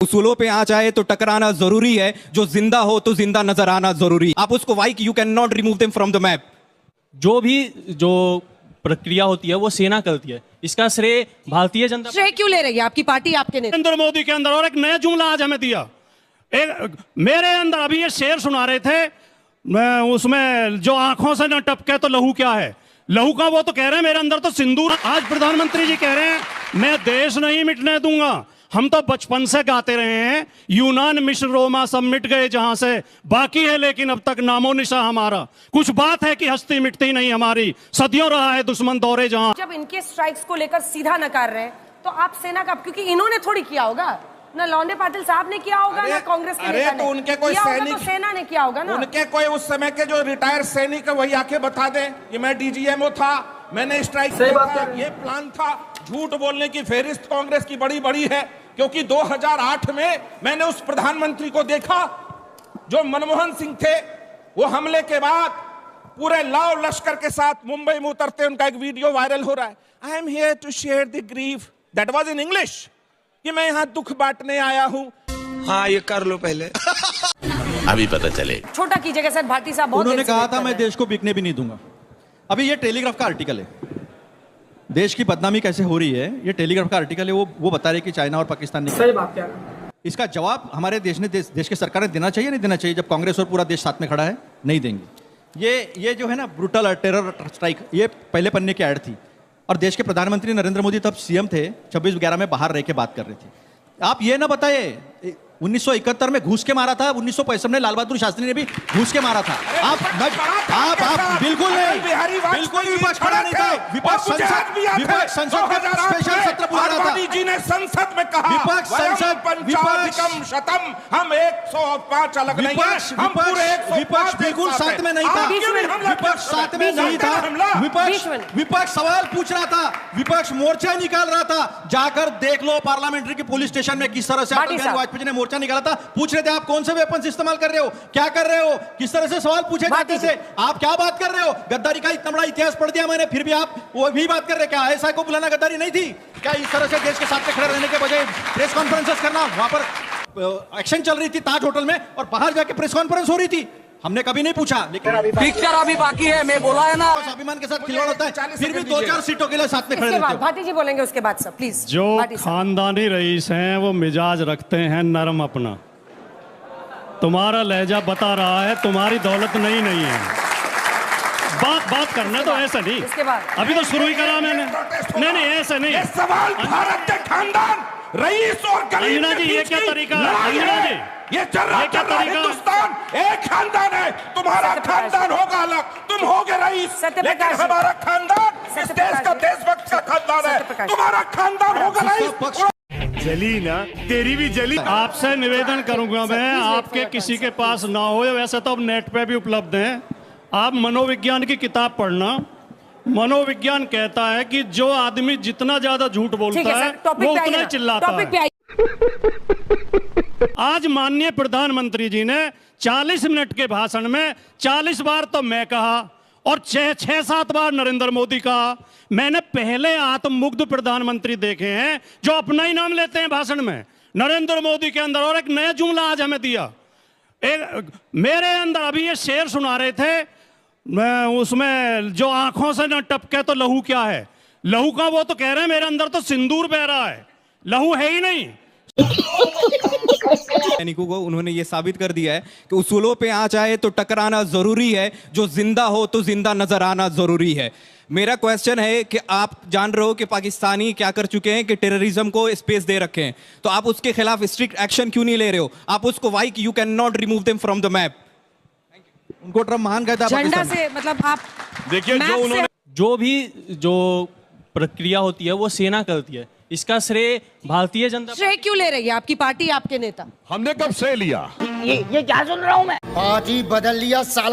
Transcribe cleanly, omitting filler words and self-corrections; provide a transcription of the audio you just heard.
उसूलों पे आ जाए तो टकराना जरूरी है, जो जिंदा हो तो जिंदा नजर आना जरूरी। आप उसको why you can not remove them from the map. जो प्रक्रिया होती है वो सेना करती है, इसका श्रेय भारतीय जनता श्रेय क्यों ले रही है आपकी पार्टी, आपके नेता? नरेंद्र मोदी के अंदर और एक नया जुमला आज हमें दिया। मेरे अंदर अभी ये शेर सुना रहे थे, मैं उसमें जो आंखों से न टपके तो लहू क्या है, लहू का वो तो कह रहे हैं मेरे अंदर तो सिंदूर। आज प्रधानमंत्री जी कह रहे हैं मैं देश नहीं मिटने दूंगा। हम तो बचपन से गाते रहे हैं, यूनान मिस्र रोमा सब मिट गए जहां से, बाकी है लेकिन अब तक नामो निशा हमारा। कुछ बात है कि हस्ती मिटती नहीं हमारी, सदियों रहा है दुश्मन दौरे जहां। जब इनके स्ट्राइक्स को लेकर सीधा नकार रहे हैं तो आप सेना का, क्योंकि इन्होंने थोड़ी किया होगा ना, लौंडे पाटिल साहब ने किया होगा ना कांग्रेस के नेता ने, तो उनके कोई सैनिक, तो सेना ने किया होगा ना। उनके कोई उस समय के जो रिटायर सैनिक है वही आके बता दें कि मैं डीजीएमओ था, मैंने स्ट्राइक किया था, ये प्लान था। झूठ बोलने की फेहरिस्त कांग्रेस की बड़ी बड़ी है, क्योंकि 2008 में मैंने उस प्रधानमंत्री को देखा जो मनमोहन सिंह थे, वो हमले के बाद पूरे लाव लश्कर के साथ मुंबई में उतरते, उनका एक वीडियो वायरल हो रहा है। I am here to share the grief, that was in English, कि मैं यहां दुख बांटने आया हूं। हाँ ये कर लो पहले अभी पता चले। छोटा कीजिएगा सर, भारती साहब बहुत उन्होंने देर से कहा वेट था कर मैं रहे हैं। देश को बिकने भी नहीं दूंगा। अभी ये टेलीग्राफ का आर्टिकल है, देश की बदनामी कैसे हो रही है, ये टेलीग्राफ का आर्टिकल है। वो बता रहे कि चाइना और पाकिस्तान ने, सही बात क्या, इसका जवाब हमारे देश की सरकार ने देना चाहिए नहीं देना चाहिए, जब कांग्रेस और पूरा देश साथ में खड़ा है? नहीं देंगे। ये जो है ना ब्रूटल टेरर स्ट्राइक, ये पहले पन्ने की ऐड थी, और देश के प्रधानमंत्री नरेंद्र मोदी तब सीएम थे, 26/11 में बाहर रह के बात कर रहे थे। आप ये ना बताइए 1971 में घूस के मारा था, 1965 में लाल बहादुर शास्त्री ने भी घूस के मारा था। आप बिल्कुल नहीं, बिल्कुल विपक्ष खड़ा नहीं था। विपक्ष संसद में स्पेशल सत्र बुला रहा था। जी ने संसद में कहा विपक्ष संसद पंचाधिकम शतम, हम 105 अलग नहीं हैं, हम पूरे 105 विपक्ष बिल्कुल साथ में नहीं था। विपक्ष साथ में नहीं था। विपक्ष सवाल पूछ रहा था, विपक्ष मोर्चा निकाल रहा था। जाकर देख लो पार्लियामेंट्री की पुलिस स्टेशन में किस तरह से अटल बिहारी वाजपेयी जी ने मोर्चा निकाला था। पूछ रहे थे आप कौन से वेपन्स इस्तेमाल कर रहे हो, क्या कर रहे हो, किस तरह से सवाल पूछे जाते थे। आप क्या बात कर रहे हो, गद्दारी का इतना बड़ा इतिहास पढ़ दिया मैंने, फिर भी आप वो भी बात कर रहे हैं। क्या ऐसा को बुलाना गद्दारी नहीं थी क्या? इस तरह से देश के साथ में खड़े रहने के बजाय प्रेस कॉन्फ्रेंसेस करना, वहां पर एक्शन चल रही थी ताज होटल में और बाहर जाके प्रेस कॉन्फ्रेंस हो रही थी, हमने कभी नहीं पूछा। लेकिन पिक्चर अभी बाकी है, मैं बोला है ना। स्वाभिमान के साथ खिलवाड़ होता है, फिर भी 2-4 सीटों के लिए साथ में खड़े रहते हो। भाटी जी बोलेंगे उसके बाद सब, प्लीज। जो खानदानी रईस हैं वो मिजाज रखते हैं नरम अपना। तुम्हारा लहजा बता रहा है तुम्हारी दौलत नहीं है। बात करना तो ऐसा नहीं, इसके बाद अभी तो शुरू ही करा मैंने। नहीं ऐसा नहीं। ये सवाल भारत के खानदान, रईस और गरीब अंजना जी, ये क्या तरीका है? अंजना जी, ये चल रहा हिंदुस्तान एक खानदान है। तुम्हारा खानदान होगा अलग, तुम होगे रईस, लेकिन हमारा खानदान इस देश का देशभक्त का खानदान है। तुम्हारा खानदान होगा रईस। जली ना, तेरी भी जली। आपसे निवेदन करूंगा मैं, आपके किसी के पास ना हो, वैसे तो अब नेट पे भी उपलब्ध हैं, आप मनोविज्ञान की किताब पढ़ना। मनोविज्ञान कहता है कि जो आदमी जितना ज्यादा झूठ बोलता है वो उतना ही चिल्लाता है। आज माननीय प्रधानमंत्री जी ने 40 मिनट के भाषण में 40 बार तो मैं कहा और 6-7 बार नरेंद्र मोदी कहा। मैंने पहले आत्ममुग्ध प्रधानमंत्री देखे हैं जो अपना ही नाम लेते हैं भाषण में। नरेंद्र मोदी के अंदर और एक नया जुमला आज हमें दिया। मेरे अंदर अभी ये शेर सुना रहे थे, मैं उसमें जो आंखों से न टपके तो लहू क्या है, लहू का वो तो कह रहे हैं मेरे अंदर तो सिंदूर बह रहा है, लहू है ही नहीं। सैनिकों को उन्होंने ये साबित कर दिया है कि उसूलों पे आ जाए तो टकराना जरूरी है, जो जिंदा हो तो जिंदा नजर आना जरूरी है। मेरा क्वेश्चन है कि आप जान रहे हो कि पाकिस्तानी क्या कर चुके हैं कि टेररिज्म को स्पेस दे रखे हैं, तो आप उसके खिलाफ स्ट्रिक्ट एक्शन क्यों नहीं ले रहे हो? आप उसको why you can not remove them from the map. उनको ट्रम्प महान कहता है झंडा से, मतलब आप देखिए जो प्रक्रिया होती है वो सेना करती है, इसका श्रेय भारतीय जनता। श्रेय क्यों ले रही है आपकी पार्टी, आपके नेता? हमने कब श्रेय लिया? ये क्या सुन रहा हूँ मैं? पार्टी बदल लिया साला।